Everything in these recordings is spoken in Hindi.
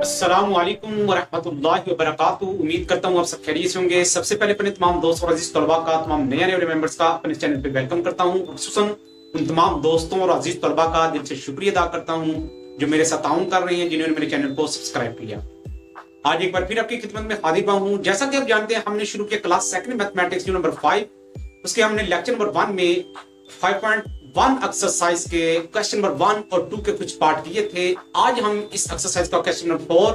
अस्सलामु अलैकुम वरहमतुल्लाहि वबरकातुहू। उम्मीद करता हूँ आप सब खैरियत से होंगे। सबसे पहले अपने तमाम दोस्तों और अजीज तलबा का, तमाम नए आने वाले मेंबर्स का अपने चैनल पे वेलकम करता हूँ। खुसूसन उन तमाम दोस्तों और अजीज तलबा का दिल से शुक्रिया अदा करता हूँ जो मेरे साथ ताउन कर रहे हैं, जिन्होंने मेरे चैनल को सब्सक्राइब किया। आज एक बार फिर आपकी खिदमत में हाजिर हूँ। जैसा कि आप जानते हैं, हमने शुरू किया क्लास सेकंड मैथमेटिक्स नंबर 5। उसके हमने लेक्चर नंबर 1 में 5.1 एक्सरसाइज के क्वेश्चन नंबर 1 और 2 के कुछ पार्ट किए थे। आज हम इस एक्सरसाइज का क्वेश्चन नंबर 4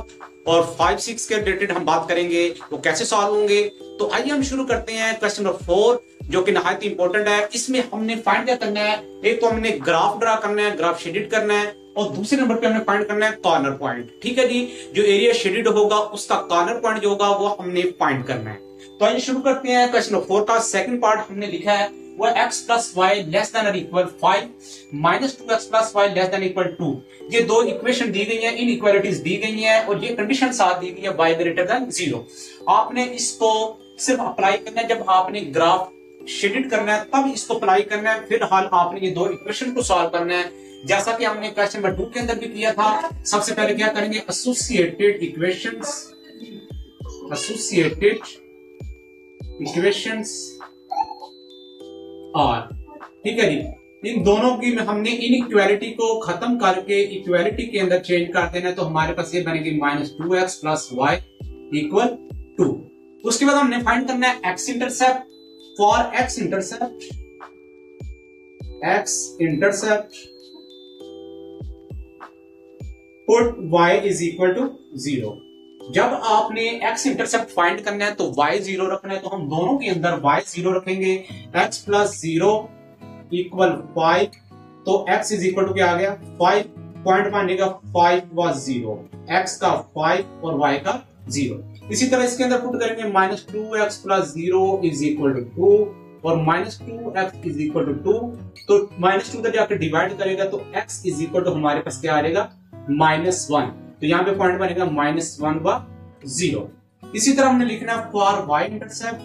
और 5, 6 के रिलेटेड हम बात करेंगे, वो कैसे सॉल्व होंगे। तो आइए हम शुरू करते हैं क्वेश्चन नंबर 4, जो कि नहायत इंपॉर्टेंट है। इसमें हमने फाइंड क्या करना है, एक तो हमने ग्राफ ड्रा करना है, ग्राफ शेडेड करना है, और दूसरे नंबर पे हमने फाइंड करना है कॉर्नर पॉइंट। ठीक है जी, जो एरिया शेडेड होगा उसका कॉर्नर पॉइंट जो होगा वो हमने फाइंड करना है। तो आइए शुरू करते हैं। क्वेश्चन नंबर 4 का सेकंड पार्ट हमने लिखा है वो x plus Y less than और equal 5 minus 2x plus Y less than equal 2। ये दो इक्वेशन दी गई हैं, इन इक्वालिटीज दी गई हैं और ये कंडीशन साथ दी गई है y ग्रेटर देन 0। आपने इसको सिर्फ अप्लाई करना है जब आपने ग्राफ शेडेड करना है, तब इसको अप्लाई करना है। फिलहाल आपने ये दो इक्वेशन को सॉल्व करना है, जैसा कि हमने क्वेश्चन नंबर 2 के अंदर भी किया था। सबसे पहले क्या करेंगे, एसोसिएटेड इक्वेशंस और ठीक है जी, इन दोनों की हमने इनइक्वालिटी को खत्म करके इक्वालिटी के अंदर चेंज कर देना है। तो हमारे पास ये बनेगी -2x प्लस वाई इक्वल 2। उसके बाद हमने फाइंड करना है x intercept. For x intercept put y is equal to 0। जब आपने x इंटरसेप्ट फाइंड करना है तो y 0 रखना है, तो हम दोनों के अंदर y 0 रखेंगे। x प्लस 0 इक्वल 5, तो x इज इक्वल टू क्या आ गया 5। पॉइंट मानेगा 5 व 0, x का 5 और y का 0। इसी तरह इसके अंदर पुट करेंगे -2x plus 0 is equal to 2 और -2x इज इक्वल टू 2। तो -2 तक जाकर डिवाइड करेगा तो x इज इक्वल टू हमारे पास क्या आ जाएगा -1। तो यहाँ पे पॉइंट बनेगा -1 व 0। इसी तरह हमने लिखना है फॉर y इंटरसेप्ट।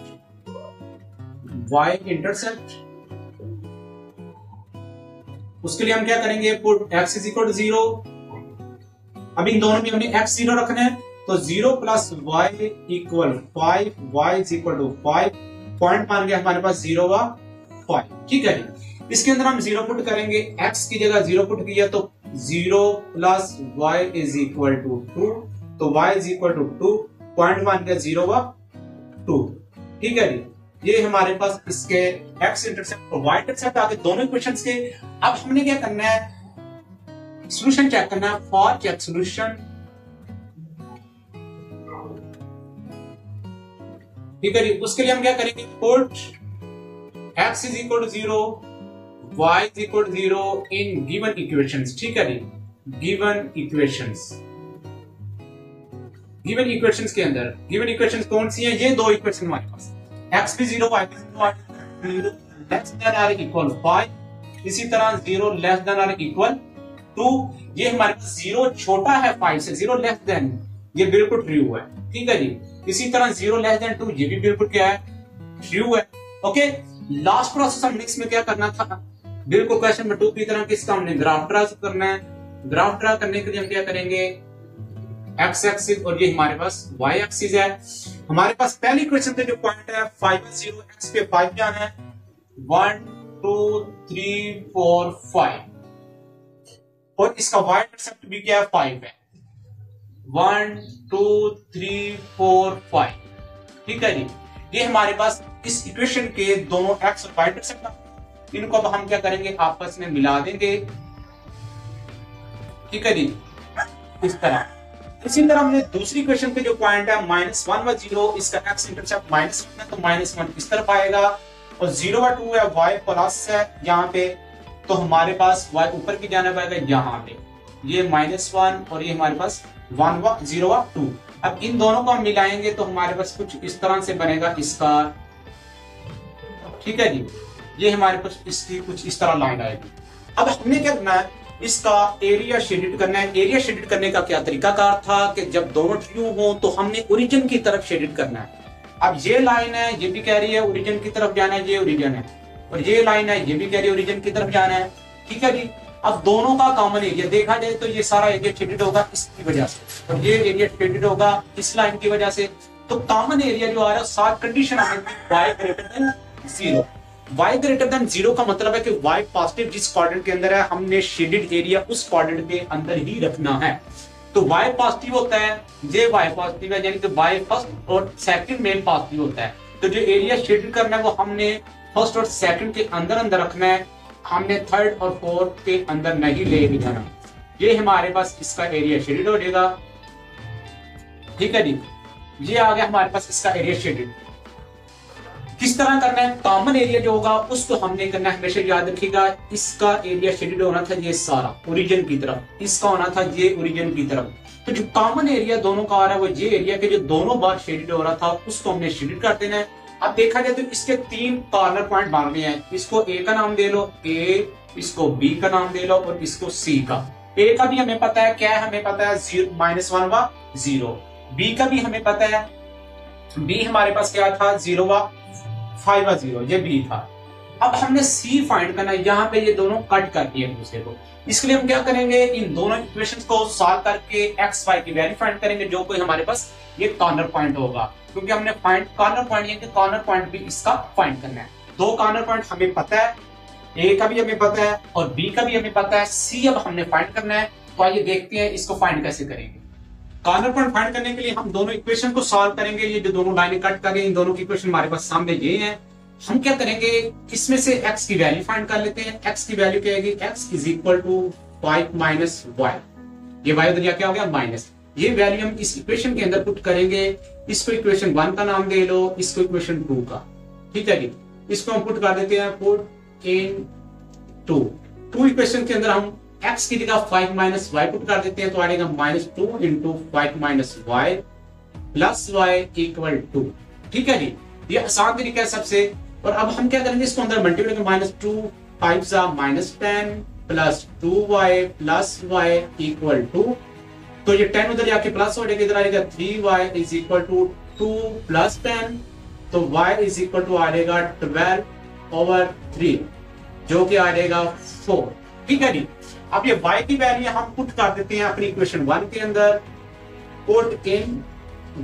उसके लिए हम क्या करेंगे, put x is equal to 0। अब इन दोनों में हमने x 0 रखना है, तो 0 plus y equal 5, y is equal to 5। Point मान गया हमारे पास 0 व 5। ठीक है जी, इसके अंदर हम 0 पुट करेंगे, x की जगह 0 पुट किया तो 0 plus y is equal to 2, तो y is equal to 2। Point मान गया 0 व 2। ठीक है जी, ये हमारे पास इसके x इंटरसेप्ट और y इंटरसेप्ट आगे दोनों इक्वेशंस के। अब हमने क्या करना है, सॉल्यूशन चेक करना है। फॉर चेक सॉल्यूशन, ठीक है जी, उसके लिए हम क्या करेंगे, put x is equal to 0, y is equal to 0 in given equations. ठीक है जी, गिवन इक्वेशंस के अंदर गिवन इक्वेशंस कौन सी हैं, ये दो इक्वेशन हमारे पास, x भी 0 y भी 0 लेस देन और इक्वल 5। इसी तरह 0 लेस देन और इक्वल 2। ये हमारे पास 0 छोटा है 5 से, 0 लेस देन, ये बिल्कुल ट्रू है। ठीक है जी, इसी तरह 0 लेस देन 2, ये भी बिल्कुल क्या है, ट्रू है। ओके, लास्ट प्रोसेस हमने इसमें क्या करना था, बिल्कुल क्वेश्चन नंबर 2 की तरह किसका हमने ग्राफ ड्रा करना है। ग्राफ ड्रा करने के लिए हम क्या करेंगे, x एक्सिस और ये हमारे पास y एक्सिस है। हमारे पास पहली इक्वेशन पे जो पॉइंट है 5 0, x पे 5 जाना है, 1 2 3 4 5, और इसका y इंटरसेप्ट भी क्या है 5 है, 1 2 3 4 5। ठीक है जी, ये हमारे पास इस इक्वेशन के दोनों x और y इंटरसेप्ट, इनको तो हम क्या करेंगे, आपस में मिला देंगे। ठीक है जी, इस तरह। इसी तरह हमने दूसरी इक्वेशन पे जो पॉइंट है -1 व 0, इसका x इंटरसेप्ट -1 है, तो -1 इस तरफ आएगा, और 0 व 2 है, y प्लस है यहाँ पे, तो हमारे पास y ऊपर की जाने पाएगा यहाँ पे, ये -1 और ये हमारे पास 1 व 0 व 2। अब इन दोनों को हम मिलाएंगे तो हमारे पास कुछ इस तरह से बनेगा इसका। ठीक है जी, ये हमारे पास इसकी कुछ इस तरह लाइन आएगी। अब हमने क्या करना है, इसका एरिया शेडेड करना है। एरिया शेडेड करने का क्या तरीकाकार था कि जब दोनों ट्रू हो तो हमने ओरिजिन की तरफ शेडेड करना है। अब ये लाइन है, ये भी कह रही है ओरिजिन की तरफ जाना है, ये ओरिजिन है, और ये लाइन है, ये भी कह रही है ओरिजिन की तरफ जाना है। ठीक है जी, अब दोनों का कॉमन एरिया देखा जाए तो ये सारा एरिया शेडेड होगा इसकी वजह से, और ये एरिया शेडेड होगा इस लाइन की वजह से। तो कॉमन एरिया जो आ रहा है सात कंडीशन हमें y greater than 0। y greater than 0 का मतलब है कि y पॉजिटिव जिस क्वाड्रेंट के अंदर है हमने शेडेड एरिया उस क्वाड्रेंट के अंदर ही रखना है। तो y पॉजिटिव होता है, ये y पॉजिटिव है, यानी कि y फर्स्ट और सेकंड मेन पॉजिटिव होता है। तो जो एरिया शेडेड करना है वो हमने फर्स्ट और सेकंड के अंदर अंदर रखना है, हमने थर्ड और फोर्थ के अंदर नहीं ले जाना। ये हमारे पास इसका एरिया शेडेड हो जाएगा, ठीक है जी। ये आ गया हमारे पास इसका एरिया शेडेड। किस तरह करना है, कॉमन एरिया जो होगा उसको हमने करना है, हमेशा याद रखिएगा इसका एरिया शेडेड होना था ये सारा ओरिजिन की तरफ, इसका होना था ये ओरिजिन की तरफ। तो जो कॉमन एरिया दोनों का आ रहा है वो ये एरिया के जो दोनों बार शेडेड हो रहा था उसको हमने शेडेड कर देना है। अब देखा जाए तो इसके तीन कॉर्नर पॉइंट बन रहे हैं, इसको ए का नाम दे लो ए, इसको बी का नाम दे लो और इसको सी का। ए का भी हमें पता है क्या है, हमें पता है -1 व 0। बी का भी हमें पता है, बी हमारे पास क्या था 0 व 5 व 0, ये बी था। अब हमने सी फाइंड करना है, यहाँ पे ये दोनों कट कर दिए एक दूसरे को। इसके लिए हम क्या करेंगे, इन दोनों इक्वेशंस को सॉल्व करके एक्स वाई की वैल्यू फाइंड करेंगे, जो कोई हमारे पास ये कॉर्नर पॉइंट होगा, क्योंकि हमने फाइंड कॉर्नर पॉइंट ये कॉर्नर पॉइंट भी इसका फाइंड करना है। दो कॉर्नर पॉइंट हमें पता है, ए का भी हमें पता है और बी का भी हमें पता है, सी अब हमने फाइंड करना है। तो आइए देखते हैं इसको फाइंड कैसे करेंगे। कॉर्नर पॉइंट फाइंड करने के लिए हम दोनों इक्वेशन को सॉल्व करेंगे। ये जो दोनों लाइनें कट कर रही हैं, इन दोनों की इक्वेशन हमारे पास सामने ये है। हम क्या करेंगे, इसमें से x की वैल्यू फाइंड कर लेते हैं। x की वैल्यू क्या आएगी, x is equal to 5 minus y, ये y उधर क्या हो गया माइनस। ये वैल्यू हम इस इक्वेशन के अंदर पुट करेंगे। इसको इक्वेशन 1 का नाम दे लो, इसको इक्वेशन 2 का, ठीक है जी। इसको हम पुट कर देते हैं, पुट इन 2 इक्वेशन के अंदर हम x की जगह 5 माइनस y पुट कर देते हैं, तो आएगा -2 into 5 minus y plus y equal 2, ठीक है जी। ये आसान तरीका है सबसे। और अब हम क्या करेंगे, इसको अंदर मल्टीप्लाई करेंगे, -2 5 सा -10 plus 2y plus y equal 2। तो ये 10 उधर जाके प्लस हो जाएगा, इधर आएगा 3y is equal to 2 plus 10, तो y इज इक्वल टू आ जाएगा 12/3, जो कि आ जाएगा 4, ठीक है जी। अब ये y की वैल्यू हम पुट कर देते हैं अपनी इक्वेशन 1 के अंदर, पुट इन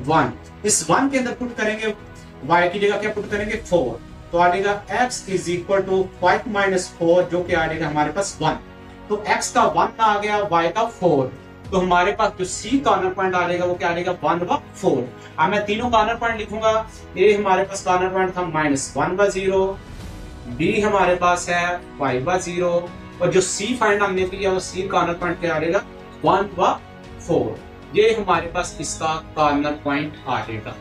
1। इस 1 के अंदर पुट करेंगे, y की जगह क्या पुट करेंगे 4, तो आ जाएगा x is equal to 5 minus 4, जो कि आ जाएगा हमारे पास 1। तो x का 1 आ गया, y का 4, तो हमारे पास जो सी कॉर्नर पॉइंट आ जाएगा वो क्या आ जाएगा 1 व 4। अब मैं तीनों कॉर्नर पॉइंट लिखूंगा। ए हमारे पास कॉर्नर पॉइंट था -1 व 0, बी हमारे पास है 5 व 0, और जो सी फाइंड हमने किया वो सी कॉर्नर पॉइंट क्या आ जाएगा 1 व 4। ये हमारे पास इसका कॉर्नर पॉइंट आ जाएगा,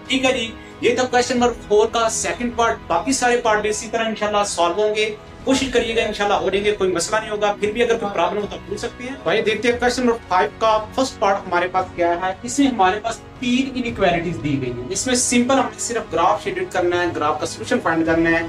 ठीक है जी। ये था क्वेश्चन नंबर 4 का सेकंड पार्ट। बाकी सारे पार्ट भी इसी तरह इंशाल्लाह सॉल्व होंगे, कोशिश करिएगा, इंशाल्लाह हो जाएंगे, कोई मसला नहीं होगा। फिर भी अगर कोई प्रॉब्लम हो तो पूछ सकते हैं। भाई देखते हैं क्वेश्चन नंबर 5 का फर्स्ट पार्ट हमारे पास क्या है। इसमें हमारे पास 3 इनइक्वालिटीज दी गई है। इसमें सिंपल हमने सिर्फ ग्राफ शेडेड करना है, ग्राफ का सोल्यूशन फाइंड करना है,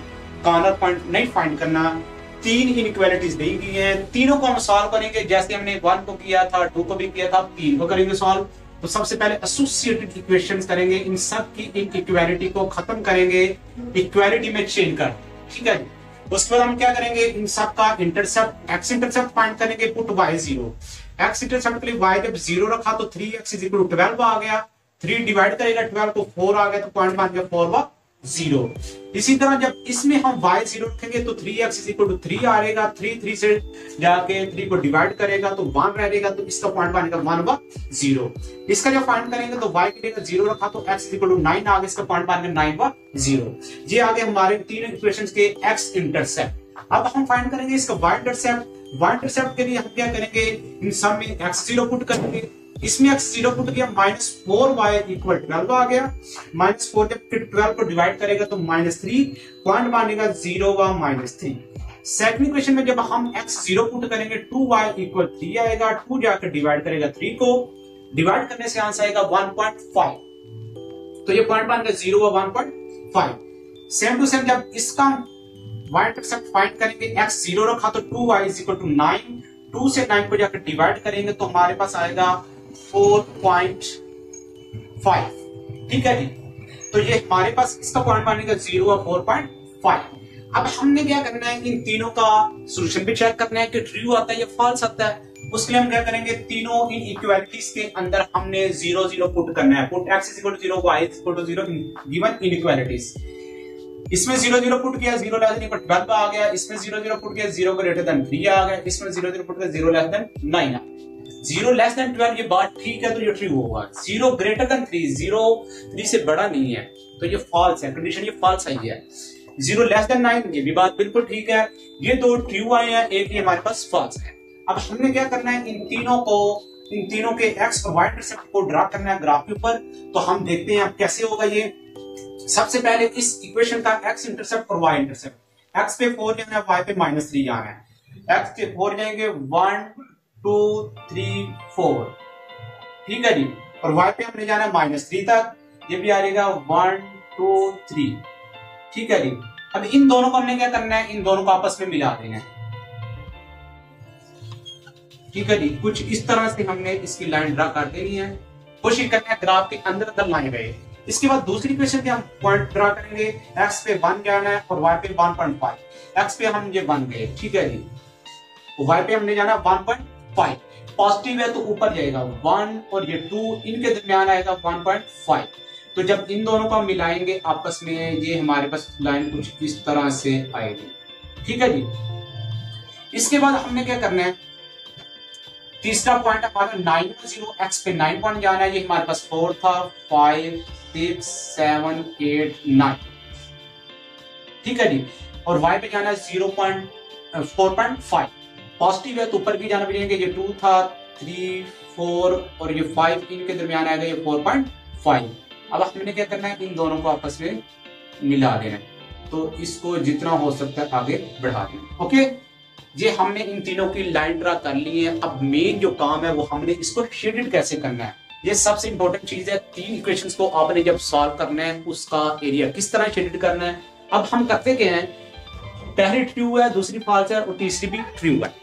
कॉर्नर पॉइंट नहीं फाइंड करना। 3 इनइक्वालिटीज दी गई हैं, तीनों को हम सॉल्व करेंगे, जैसे हमने 1 को किया था, 2 को भी किया था, 3 को करेंगे सॉल्व। तो सबसे पहले एसोसिएटेड इक्वेशंस करेंगे, इन सब की इक्वालिटी को खत्म करेंगे, इक्वालिटी में चेंज कर, ठीक है। उसके बाद हम क्या करेंगे, इन सब का इंटरसेप्ट, एक्स इंटरसेप्ट फाइंड करेंगे, पुट y 0। एक्स इंटरसेप्ट के लिए y जब 0 रखा तो 3x इज इक्वल टू 12 आ गया, 3 डिवाइड करेगा 12 को 4 आ गया, तो पॉइंट बन गया 4 व 0। इसी तरह जब इसमें हम y 0 रखेंगे तो 3x इज इक्वल टू 3 आ जाएगा, 3 से जाके 3 को डिवाइड करेगा तो 1 रहेगा, तो इसका पॉइंट बनेगा 1 व 0। इसका जब फाइंड करेंगे तो y की जगह 0 रखा तो x इज इक्वल टू 9 आ गया, इसका पॉइंट बनेगा 9 व 0। ये आ गए हमारे तीन इक्वेशंस के x इंटरसेप्ट। अब हम फाइंड करेंगे इसका y इंटरसेप्ट। y इंटरसेप्ट के लिए हम क्या करेंगे, इन सब में x 0 पुट करेंगे, इसमें x 0 पुट किया, -4y इक्वल 12 आ गया, -4 जब फिर 12 को डिवाइड करेगा तो -3, पॉइंट बनेगा 0 व -3। सेकंड इक्वेशन में जब हम x 0 पुट करेंगे 2y इक्वल 3 आएगा, 2 जाकर डिवाइड करेगा 3 को, डिवाइड करने से आंसर आएगा 1.5, तो ये पॉइंट बनेगा 0 व 1.5। सेम टू सेम जब इसका y इंटरसेप्ट फाइंड करेंगे, x 0 रखा तो 2y इज इक्वल टू 9, 2 से 9 को जाकर डिवाइड करेंगे तो हमारे पास आएगा 4.5, ठीक है जी। तो ये हमारे पास इसका पॉइंट बनेगा 0 व 4.5। अब हमने क्या करना है, इन तीनों का सोल्यूशन भी चेक करना है कि ट्रू आता है या फॉल्स आता है। उसके लिए हम क्या करेंगे, तीनों इन इक्वालिटीज के अंदर हमने 0 0 पुट करना है। Put x = 0 y = 0 given inequalities. इसमें 0 0 पुट किया, 0 लेस देन 12 आ गया। इसमें 0 0 पुट किया, 0 ग्रेटर देन 3 आ गया। इसमें 0 0 पुट किया, 0 लेस देन 9 आ। 0 लेस देन 12 ये बात ठीक है तो ये ट्रू होगा। 0 ग्रेटर देन 3, 0 3 से बड़ा नहीं है तो ये फॉल्स है, कंडीशन ये फॉल्स आई है। 0 लेस देन 9 ये भी बात बिल्कुल ठीक है। ये दो ट्रू आए हैं, एक ये हमारे पास फॉल्स है। अब हमने क्या करना है, इन तीनों के x और y इंटरसेप्ट को ड्रा करना है ग्राफ के ऊपर। तो हम देखते हैं अब कैसे होगा ये। सबसे पहले इस इक्वेशन का x इंटरसेप्ट और y इंटरसेप्ट, x पे 4 जाना है, y पे -3 जाना है। x के 4 जाएंगे 1 2 3 4, ठीक है जी। और y पे हमने जाना है -3 तक, ये भी आ जाएगा 1 2 3, ठीक है जी। अब इन दोनों को हमने क्या करना है, इन दोनों को आपस में मिला देना है, ठीक है जी। कुछ इस तरह से हमने इसकी लाइन ड्रा कर देनी है। कोशिश करना है ग्राफ के अंदर लाइन रहे। इसके बाद दूसरी क्वेश्चन पे हम पॉइंट ड्रा करेंगे। x पे 1 जाना है और y पे 1.5। x पे हम ये 1 गए, ठीक है जी। y पे हमने जाना 1.5। पॉजिटिव है तो ऊपर जाएगा 1 और ये 2 इनके दरमियान आएगा 1.5। तो जब इन दोनों को मिलाएंगे आपस में, ये हमारे पास लाइन कुछ इस तरह से आएगी, ठीक है जी। इसके बाद हमने क्या करना है, तीसरा पॉइंट हमारा 9 0, x पे 9 पॉइंट जाना है। ये हमारे पास 4 था, 5 6 7 8 9, ठीक है जी। और y पे जाना है 4.5। पॉजिटिव है तो ऊपर भी जाना पड़ेगा। ये 2 था, 3 4 और ये 5 इनके दरमियान आएगा ये 4.5। अब हमने क्या करना है, इन दोनों को आपस में मिला देना है। तो इसको जितना हो सकता है आगे बढ़ा देना, ओके। ये हमने इन तीनों की लाइन ड्रा कर ली है। अब मेन जो काम है वो हमने इसको शेडेड कैसे करना है, ये सबसे इंपॉर्टेंट चीज है। तीन इक्वेशंस को आपने जब सॉल्व करना है उसका एरिया किस तरह शेडेड करना है। अब हम करते क्या हैं, पहली ट्रू है, दूसरी फॉल्स है और तीसरी भी ट्रू है।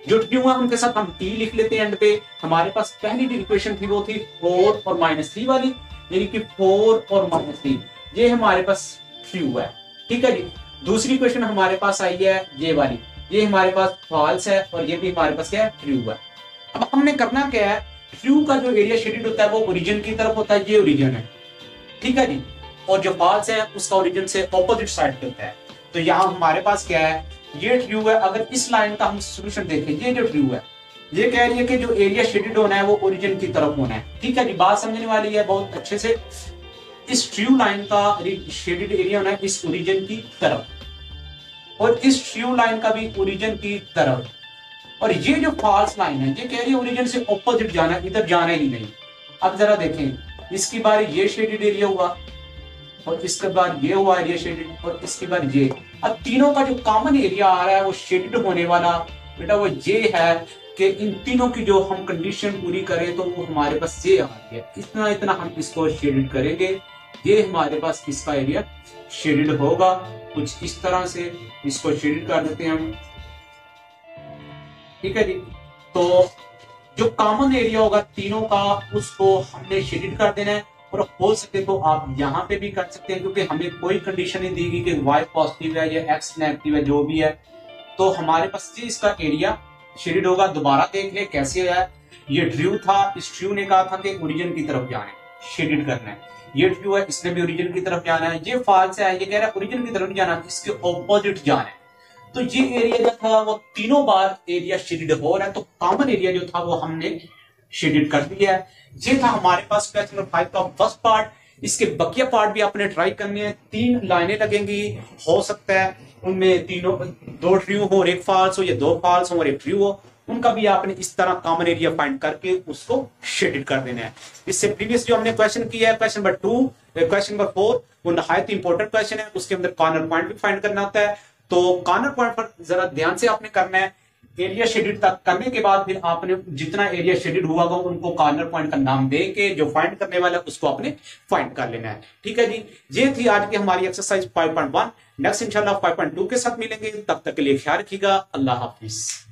जो ट्रू है उनके साथ हम t लिख लेते हैं एंड पे। हमारे पास पहली जो इक्वेशन थी वो थी 4 और -3 वाली, यानी कि 4 और -3 ये हमारे पास ट्रू है, ठीक है जी। दूसरी इक्वेशन हमारे पास आई है ये वाली, ये हमारे पास फॉल्स है और ये भी हमारे पास क्या है, ट्रू है। अब हमने करना क्या है, ट्रू का जो एरिया शेडेड होता है वो ओरिजिन की तरफ होता है, ये ओरिजिन है, ठीक है जी। और जो फॉल्स है उसका ओरिजिन से ऑपोजिट साइड पे होता है। तो यहाँ हमारे पास क्या है, ये ट्रू है। अगर इस लाइन का हम सोल्यूशन देखें, ये जो ट्रू है ये कह रही है कि जो एरिया शेडेड होना है वो ओरिजिन की तरफ होना है, ठीक है जी। बात समझने वाली है बहुत अच्छे से। इस ट्रू लाइन का शेडेड एरिया होना है इस ओरिजिन की तरफ और इस ट्रू लाइन का भी ओरिजिन की तरफ। और ये जो फॉल्स लाइन है ये कह रही है ओरिजिन से ऑपोजिट जाना, इधर जाना ही नहीं। अब जरा देखें, इसकी बार ये शेडेड एरिया हुआ और इसके बाद ये हुआ एरिया शेडेड और इसके बाद ये। अब तीनों का जो कॉमन एरिया आ रहा है वो शेडेड होने वाला बेटा वो ये है कि इन तीनों की जो हम कंडीशन पूरी करें तो वो हमारे पास ये आ गया। इतना इतना हम इसको शेडेड करेंगे, ये हमारे पास इसका एरिया शेडेड होगा कुछ इस तरह से। इसको शेडेड कर देते हैं हम, ठीक है जी। तो जो कॉमन एरिया होगा तीनों का उसको हमने शेडेड कर देना है। और हो सके तो आप यहाँ पे भी कर सकते हैं, क्योंकि हमें कोई कंडीशन नहीं दी गई कि y पॉजिटिव है या x नेगेटिव है, जो भी है। तो हमारे पास ये इसका एरिया शेडेड होगा। दोबारा देख ले कैसे है। ये ट्रू था, इस ट्रू ने कहा था कि ओरिजिन की तरफ जाना है, शेडेड करना है। ये ट्रू है, इसने भी ओरिजिन की तरफ जाना है। ये फॉल्स है, ये कह रहा है ओरिजिन की तरफ नहीं जाना, इसके ऑपोजिट जाना है। तो ये एरिया जो था वो तीनों बार एरिया शेडेड हो रहा है। तो कॉमन एरिया जो था वो हमने शेडेड कर दिया है। ये था हमारे पास क्वेश्चन नंबर 5 का फर्स्ट पार्ट। इसके बकिया पार्ट भी आपने ट्राई करने हैं। 3 लाइनें लगेंगी, हो सकता है उनमें तीनों 2 ट्रू हो और 1 फॉल्स हो, या 2 फॉल्स हो और 1 ट्रू हो। उनका भी आपने इस तरह कॉमन एरिया फाइंड करके उसको शेडेड कर देना है। इससे प्रीवियस जो हमने क्वेश्चन किया है क्वेश्चन नंबर 2, क्वेश्चन नंबर 4, वो नहायत इंपॉर्टेंट क्वेश्चन है। उसके अंदर कॉर्नर पॉइंट भी फाइंड करना होता है। तो कॉर्नर पॉइंट पर जरा ध्यान से आपने करना है। एरिया शेडेड तक करने के बाद फिर आपने जितना एरिया शेडेड हुआ होगा उनको कॉर्नर पॉइंट का नाम दे के जो फाइंड करने वाला है उसको आपने फाइंड कर लेना है, ठीक है जी। ये थी आज की हमारी एक्सरसाइज 5.1। नेक्स्ट इंशाल्लाह 5.2 के साथ मिलेंगे। तब तक के लिए ख्याल रखिएगा। अल्लाह हाफिज।